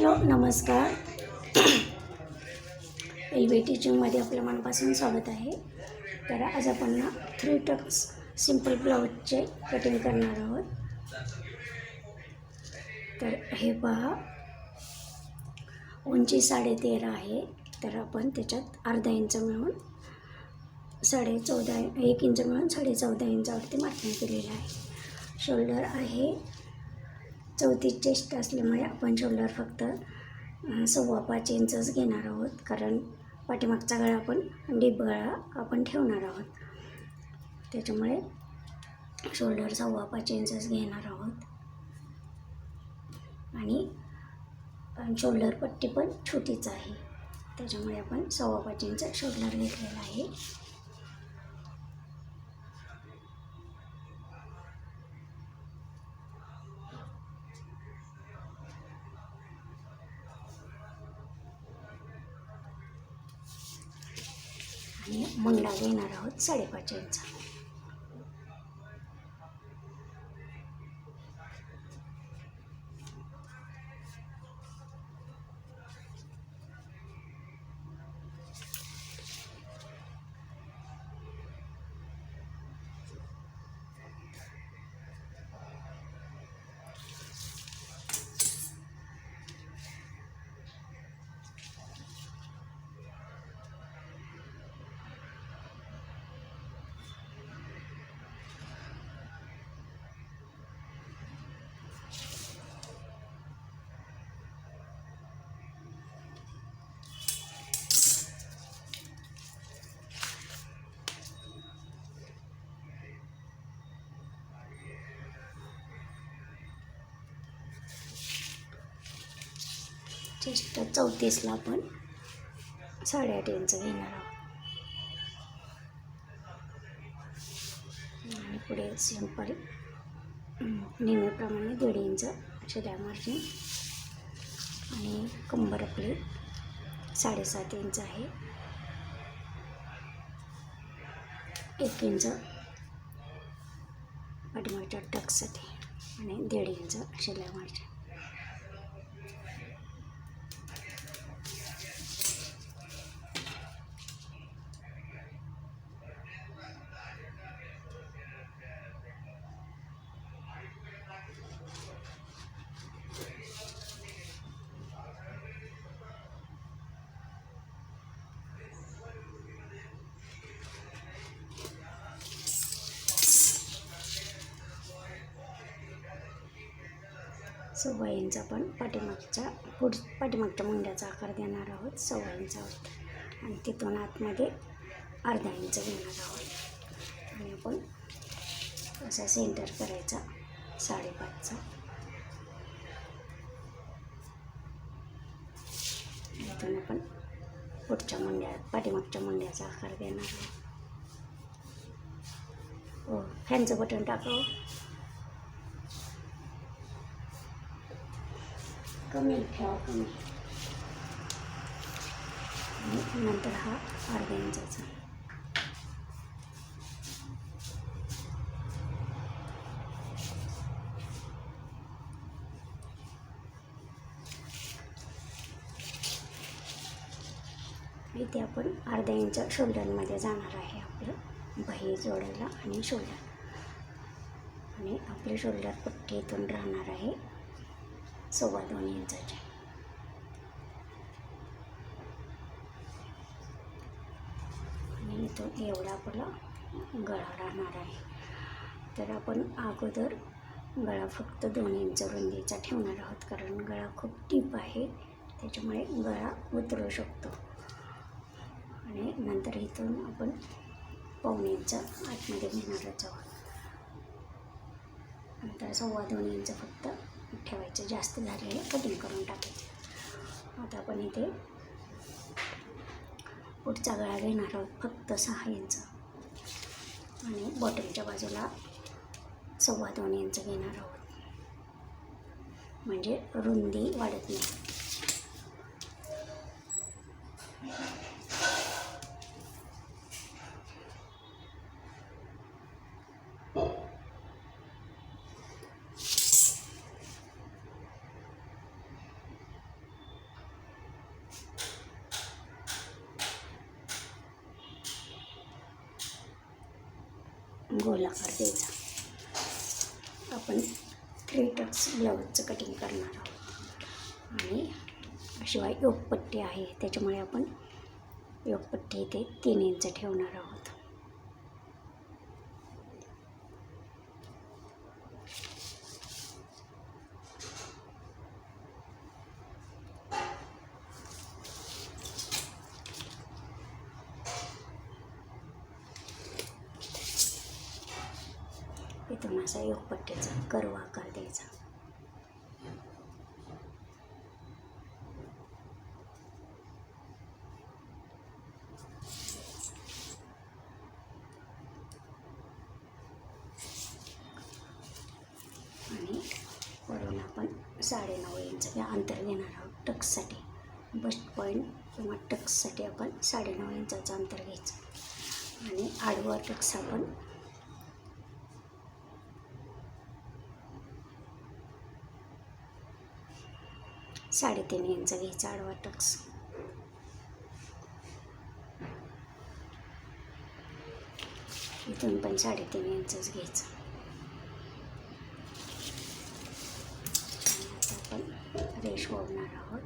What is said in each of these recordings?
Hello नमस्कार. LV टीचिंगमध्ये आपल्या मनापासून स्वागत आहे. तर आज आपण ना 3 टक्स सिंपल ब्लाऊजचे कटिंग करणार आहोत. तर हे पहा, उंची 13.5 आहे. तर आपण त्याच्यात अर्धा इंच मिळून 1 इंच मिळून 14.5 इंचावरती मार्किंग केलेलं आहे. शोल्डर आहे 34 चेस्ट असल्यामुळे आपण शोल्डर फक्त 5.25 इंचच घेणार आहोत, कारण पाठीमागचा गळा आपण डीप गळा आपण ठेवणार आहोत. त्याच्यामुळे शोल्डर 5.25 इंचच घेणार आहोत. आणि शोल्डर पट्टी पण छोटीच आहे, त्याच्यामुळे आपण 5.25 इंच शोल्डर घेतलेला आहे. आणि मुंडा घेणार आहोत 5.5 इंच. चेस्ट 34ला आपण 8.5 इंच घेणार आहोत. आणि पुढे सिंपल नेहमीप्रमाणे 1.5 इंच शिलाई मार्जिन. आणि कंबर आपली 7.5 इंच आहे. 1 इंच पाठीमागच्या टक्ससाठी आणि 1.5 इंच शिलाई मार्जिन. सव्वा इंच आपण पाठीमागच्या मुंड्याचा आकार देणार आहोत 1.25 इंचावरती. आणि तिथून आतमध्ये अर्धा इंच घेणार आहोत. आणि आपण असा सेंटर करायचा 5.5चा. इथून आपण पाठीमागच्या मुंड्याचा आकार देणार आहोत. फॅनचं बटन टाकावं. कमी ठेवा, कमी. आणि नंतर हा अर्धा इंचाचा. इथे आपण अर्धा इंच शोल्डरमध्ये जाणार आहे आपलं बाही जोडायला आणि शोल्डर. आणि आपली शोल्डर पट्टी इथून राहणार आहे 2.25 इंचाची. आणि इथून एवढा आपला गळा राहणार आहे. तर आपण अगोदर गळा फक्त 2 इंच रुंदीचा ठेवणार आहोत, कारण गळा खूप डीप आहे, त्याच्यामुळे गळा उतरू शकतो. आणि नंतर इथून आपण 1.25 इंच आतमध्ये घेणारच आहोत. नंतर 2.25 इंच फक्त ठेवायचं, जास्त झालेले कटिंग करून टाकायचे. आता आपण इथे पुढचा गळा घेणार आहोत फक्त 6 इंच. आणि बॉटमच्या बाजूला 2.25 इंच घेणार आहोत, म्हणजे रुंदी वाढत नाही. गोलाकार द्यायचा. आपण 3 टक्स ब्लाऊजचं कटिंग करणार आहोत आणि शिवाय योगपट्टी आहे त्याच्यामुळे आपण योगपट्टी इथे 3 इंच ठेवणार आहोत. इथून असा योगपट्टीचा कर्व आकार द्यायचा. आणि वरून आपण 9.5 इंच अंतर घेणार आहोत टक्ससाठी. बस्ट पॉईंट किंवा टक्ससाठी आपण 9.5 इंचाचं अंतर घ्यायचं आणि आडवा टक्स आपण 3.5 इंच घ्यायचा आडवा टक्स. इथून पण 3.5 इंचच घ्यायचं. आता आपण रेष ओढणार आहोत.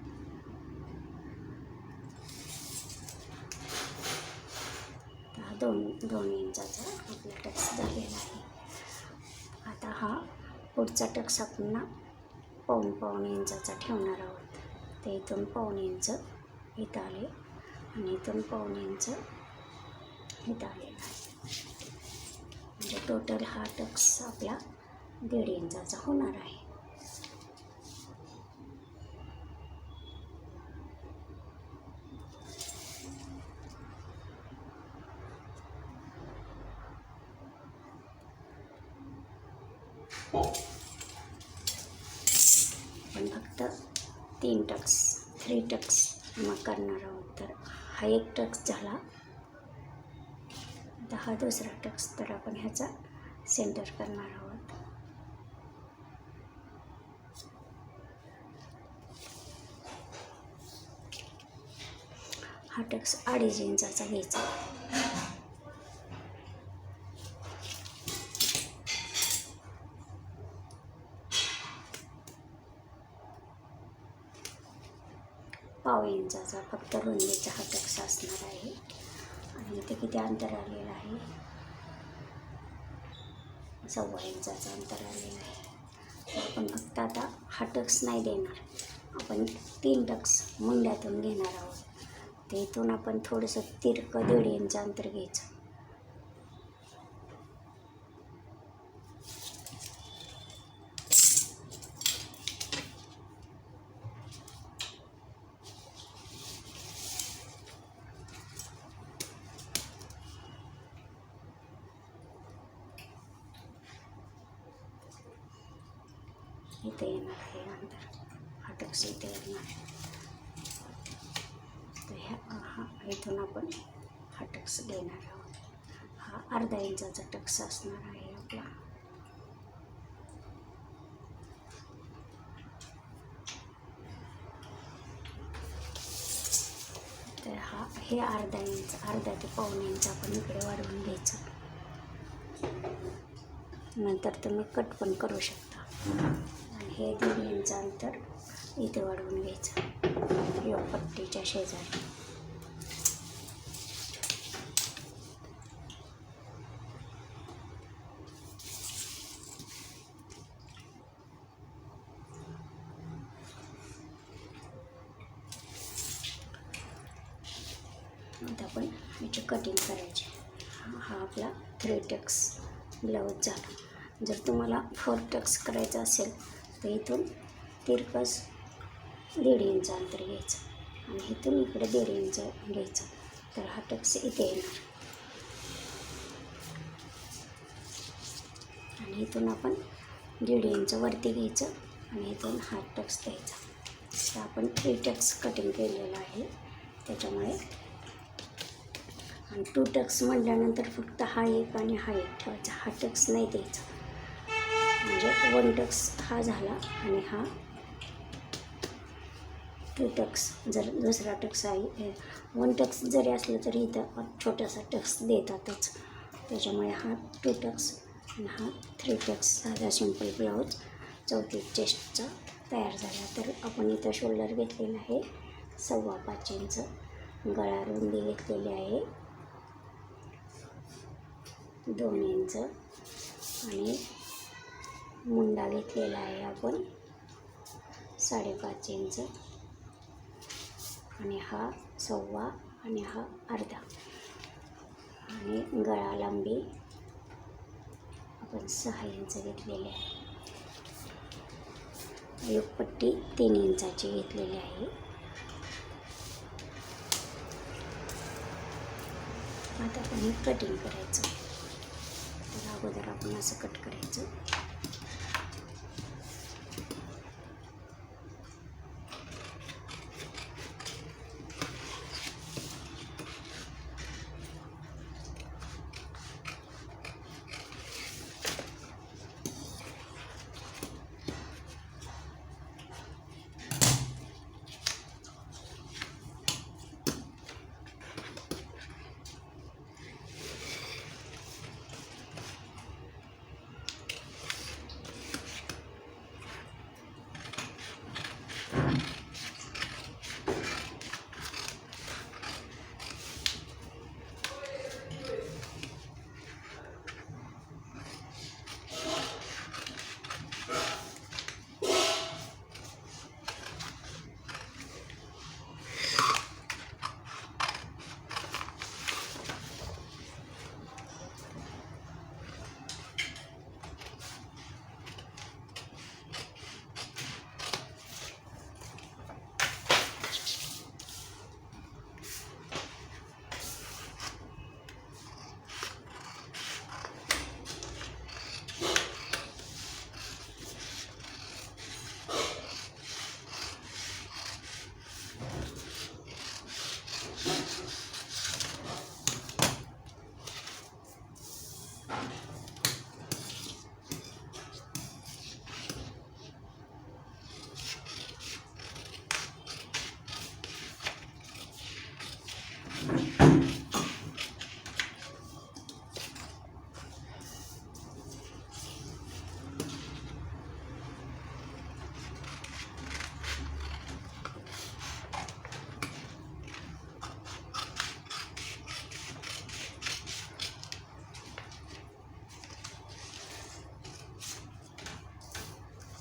हा 2 इंचाचा आपला टक्स झालेला आहे. आता हा पुढचा टक्स आपण पाऊण इंचाचा ठेवणार आहोत. ते इथून पाऊण इंच इथं आले आणि इथून पाऊण इंच इथं आलेला आहे. म्हणजे टोटल हा टक्स आपला 1.5 इंचाचा होणार आहे. आपण फक्त 3 टक्स मग करणार आहोत. तर हा एक टक्स झाला. आता हा दुसरा टक्स तर आपण ह्याचा सेंटर करणार आहोत. हा टक्स 2.5 इंचाचा घ्यायचा. पाव इंचाचा फक्त रुंदीचा हा टक्स असणार आहे. आणि इथे किती अंतर आलेलं आहे? 1.25 इंचाचं अंतर आलेलं आहे. आपण फक्त आता हा टक्स नाही देणार. आपण 3 टक्स मुंड्यातून घेणार आहोत. ते इथून आपण थोडंसं तिरकं 1.5 इंच अंतर घ्यायचं. इथे येणार आहे अंतर. हा टक्स इथे येणार आहे. तर हा इथून आपण हा टक्स घेणार आहोत. हा 1/2 इंचाचा टक्स असणार आहे आपला. तर हे 1/2 इंच, 1/2 ते पाऊण इंच आपण इकडे वाढवून घ्यायचं. नंतर तुम्ही कट पण करू शकता. आणि हे 1.5 इंच अंतर इथे वाढवून घ्यायचं योगपट्टीच्या शेजारी. आता आपण याची कटिंग करायची. हा आपला 3 टक्स ब्लाऊज झाला. जर तुम्हाला 4 टक्स करायचं असेल तर इथून तिरकस 1.5 इंच अंतर घ्यायचं आणि इथून इकडे 1.5 इंच घ्यायचं. तर हा टक्स इथे येणार आणि इथून आपण 1.5 इंच वरती घ्यायचं आणि इथून हा टक्स द्यायचा. तर आपण 3 टक्स कटिंग केलेलं आहे त्याच्यामुळे. आणि 2 टक्स म्हटल्यानंतर फक्त हा एक आणि हा एक ठेवायचा. हा टक्स नाही द्यायचा. म्हणजे 1 टक्स हा झाला आणि हा 2 टक्स. जर दुसरा टक्स आहे 1 टक्स जरी असलं तरी इथं छोटासा टक्स देतातच. त्याच्यामुळे हा 2 टक्स आणि हा 3 टक्स साधा सिंपल ब्लाऊज 34 चेस्टचा तयार झाला. तर आपण इथं शोल्डर घेतलेला आहे 5.25 इंच, गळा रुंदी घेतलेली आहे 2 इंच आणि मुंडा घेतलेला आहे आपण 5.5 इंच आणि हा 1.25 आणि हा अर्धा आणि गळा लांबी आपण 6 इंच घेतलेली आहे. योगपट्टी 3 इंचाची घेतलेली आहे. आता आपण हे कटिंग करायचं. तर अगोदर आपण असं कट करायचं.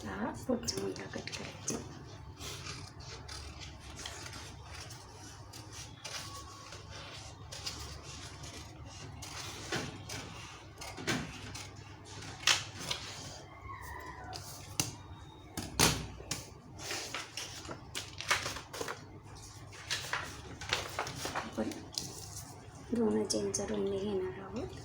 हा पुढचा मुंडा कट करायचा. आपण 2 इंच रुंदी घेणार आहोत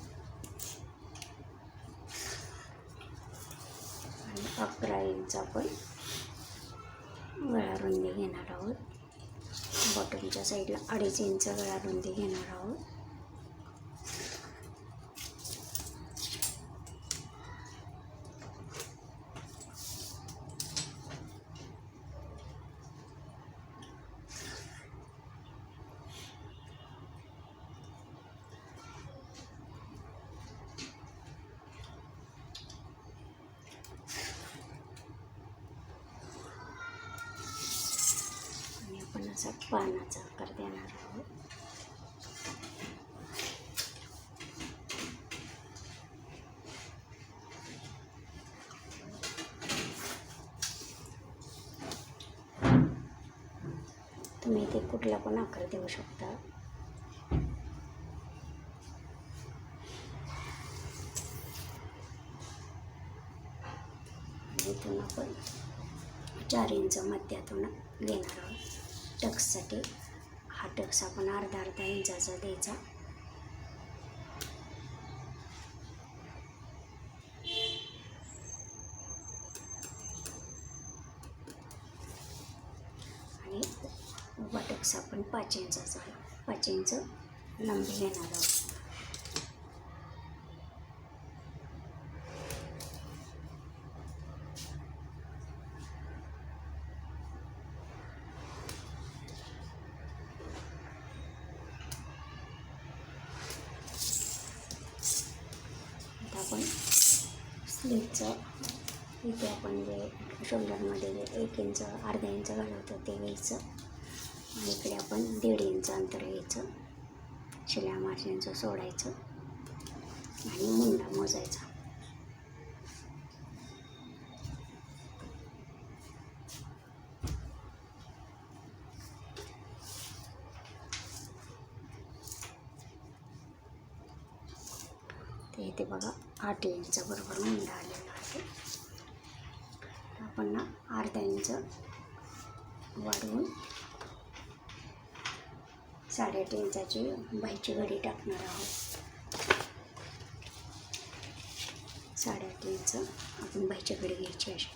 आणि 11 इंच आपण गळा रुंदी घेणार आहोत. बॉटमच्या साईडला 2.5 इंच गळा रुंदी घेणार आहोत. आपण असा पानाचा आकार देणार आहोत. तुम्ही इथे कुठला पण आकार देऊ शकता. इथून आपण 4 इंच मध्यातून घेणार आहोत. टक्ससाठी हा टक्स आपण अर्धा इंचाचा द्यायचा. आणि उभा टक्स आपण 5 इंचाचा 5 इंच लांबी घेणार आहोत. स्लीवचं इथे आपण जे शोल्डरमध्ये जे 1 इंच अर्धा इंच घालवतो ते घ्यायचं आणि इकडे आपण 1.5 इंच अंतर घ्यायचं, शिलाई मार्जिनचं सोडायचं आणि मुंडा मोजायचा. ते इथे बघा 8 इंच बरोबर मुंडा आलेला आहे. आपण ना अर्धा इंच वाढवून 8.5 इंचाची बाईची घडी टाकणार आहोत. 8.5 इंच आपण बाईची घडी घ्यायची अशी.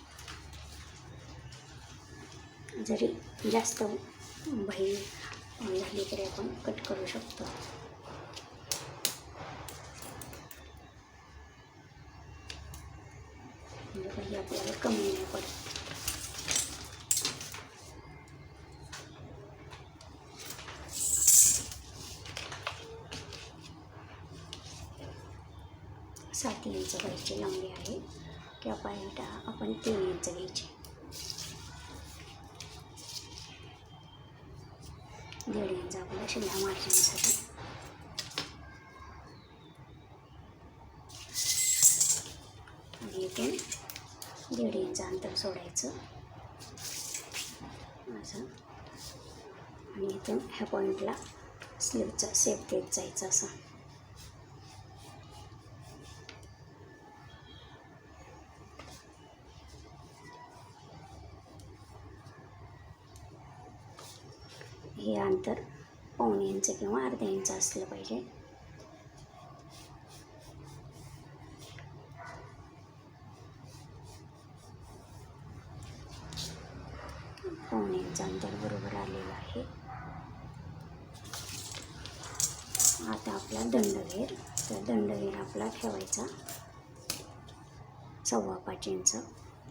जरी जास्त बाई झाली तरी आपण कट करू शकतो. म्हणजे बाई आपल्याला कमी नाही पडत. सात इंच बाईची लांबी आहे किंवा पायटा आपण 3 इंच घ्यायची. 1.5 इंच आपल्या शिलाई मार्जिनसाठी. आणि इथून 1.5 इंच अंतर सोडायचं असं. आणि इथून ह्या पॉईंटला स्लीवचा शेप देत जायचा असा. हे अंतर 1.25 इंच किंवा अर्धा इंच असलं पाहिजे. पाऊण इंच अंतर बरोबर आलेलं आहे. आता आपला दंडघेर, तर दंडघेर आपला ठेवायचा 5.25 इंच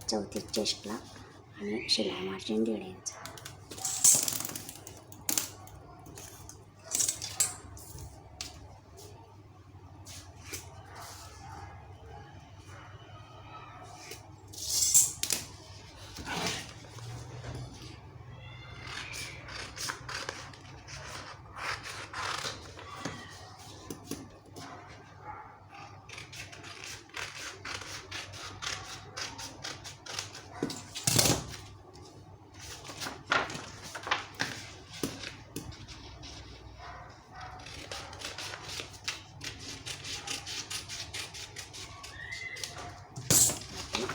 चौथी चेस्टला आणि शिलाई मार्जिन 1.5 इंच.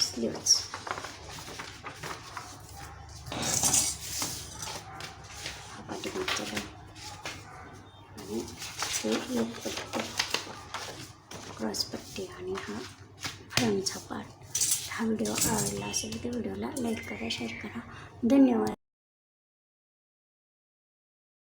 स्लीव्स हा पाठीमागचा भाग आणि हे एक पट्टी क्रॉस पट्टी आणि हा फ्रंटचा पार्ट. हा व्हिडिओ आवडला असेल तर व्हिडिओला लाईक करा, शेअर करा. धन्यवाद.